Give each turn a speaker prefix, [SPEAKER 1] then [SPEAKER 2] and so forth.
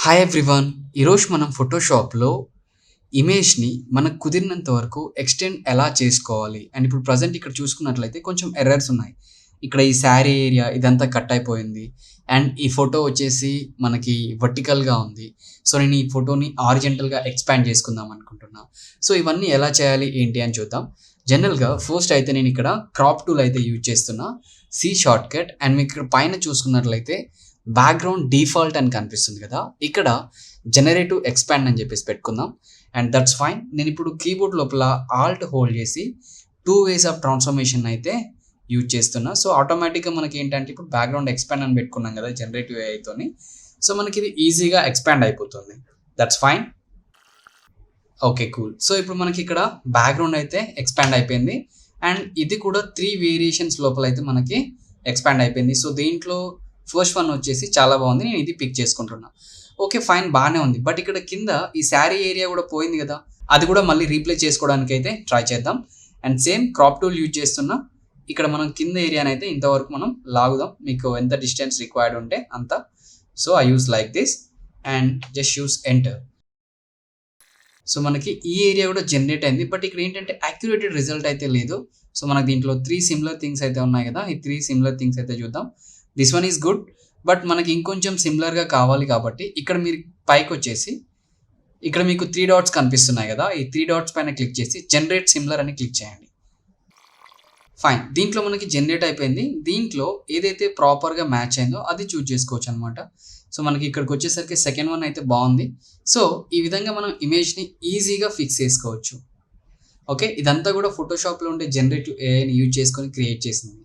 [SPEAKER 1] Hi everyone. ఈరోజు మనం ఫోటోషాప్లో ఇమేజ్ని మనకు కుదిరినంత వరకు ఎక్స్టెండ్ ఎలా చేసుకోవాలి అండ్ ఇప్పుడు ప్రజెంట్ ఇక్కడ చూసుకున్నట్లయితే కొంచెం ఎర్రర్స్ ఉన్నాయి. ఇక్కడ ఈ శారీ ఏరియా ఇదంతా కట్ అయిపోయింది అండ్ ఈ ఫోటో వచ్చేసి మనకి వర్టికల్గా ఉంది. సో నేను ఈ ఫోటోని ఆరిజెంటల్గా ఎక్స్పాండ్ చేసుకుందాం అనుకుంటున్నా. సో ఇవన్నీ ఎలా చేయాలి ఏంటి అని చూద్దాం. జనరల్గా ఫస్ట్ అయితే నేను ఇక్కడ క్రాప్ టూల్ అయితే యూజ్ చేస్తున్నా, సి షార్ట్ కట్. అండ్ మీకు ఇక్కడ పైన చూసుకున్నట్లయితే బ్యాక్గ్రౌండ్ డిఫాల్ట్ అని కనిపిస్తుంది కదా, ఇక్కడ జనరేటివ్ ఎక్స్పాండ్ అని చెప్పేసి పెట్టుకుందాం అండ్ దట్స్ ఫైన్. నేను ఇప్పుడు కీబోర్డ్ లోపల ఆల్ట్ హోల్డ్ చేసి 2 వేస్ ఆఫ్ ట్రాన్స్ఫర్మేషన్ అయితే యూజ్ చేస్తున్నా. సో ఆటోమేటిక్గా మనకి ఏంటంటే ఇప్పుడు బ్యాక్గ్రౌండ్ ఎక్స్పాండ్ అని పెట్టుకున్నాం కదా జనరేటివ్ ఏఐతోని, సో మనకి ఇది ఈజీగా ఎక్స్పాండ్ అయిపోతుంది. That's fine. Okay cool. So ఇప్పుడు మనకి ఇక్కడ బ్యాక్గ్రౌండ్ అయితే ఎక్స్పాండ్ అయిపోయింది అండ్ ఇది కూడా 3 వేరియేషన్స్ లోపల అయితే మనకి ఎక్స్పాండ్ అయిపోయింది. సో దీంట్లో ఫస్ట్ వన్ వచ్చేసి చాలా బాగుంది, నేను ఇది పిక్ చేసుకుంటున్నా. ఓకే ఫైన్, బాగానే ఉంది. బట్ ఇక్కడ కింద ఈ శారీ ఏరియా కూడా పోయింది కదా, అది కూడా మళ్ళీ రీప్లేస్ చేసుకోవడానికి అయితే ట్రై చేద్దాం. And same crop tool use చేస్తున్నా. ఇక్కడ మనం కింద ఏరియాని అయితే ఇంతవరకు మనం లాగుదాం, మీకు ఎంత డిస్టెన్స్ రిక్వైర్డ్ ఉంటే అంత. So I use like this and just use enter. So మనకి ఈ ఏరియా కూడా జనరేట్ అయింది, బట్ ఇక్కడ ఏంటంటే యాక్యురేటెడ్ రిజల్ట్ అయితే లేదు. సో మనకి దీంట్లో 3 సిమిలర్ థింగ్స్ అయితే ఉన్నాయి కదా, ఈ 3 సిమిలర్ థింగ్స్ అయితే చూద్దాం. This one is good, but మనకి ఇంకొంచెం సిమిలర్గా కావాలి కాబట్టి ఇక్కడ మీరు పైకి వచ్చేసి ఇక్కడ మీకు 3 డాట్స్ కనిపిస్తున్నాయి కదా, ఈ 3 డాట్స్ పైన క్లిక్ చేసి జనరేట్ సిమిలర్ అని క్లిక్ చేయండి. ఫైన్, దీంట్లో మనకి జనరేట్ అయిపోయింది. దీంట్లో ఏదైతే ప్రాపర్గా మ్యాచ్ అయిందో అది చూజ్ చేసుకోవచ్చు అనమాట. సో మనకి ఇక్కడికి వచ్చేసరికి సెకండ్ వన్ అయితే బాగుంది. సో ఈ విధంగా మనం ఇమేజ్ని ఈజీగా ఫిక్స్ చేసుకోవచ్చు. ఓకే, ఇదంతా కూడా ఫోటోషాప్లో ఉండే జనరేటివ్ ఏఐని యూజ్ చేసుకొని క్రియేట్ చేసింది.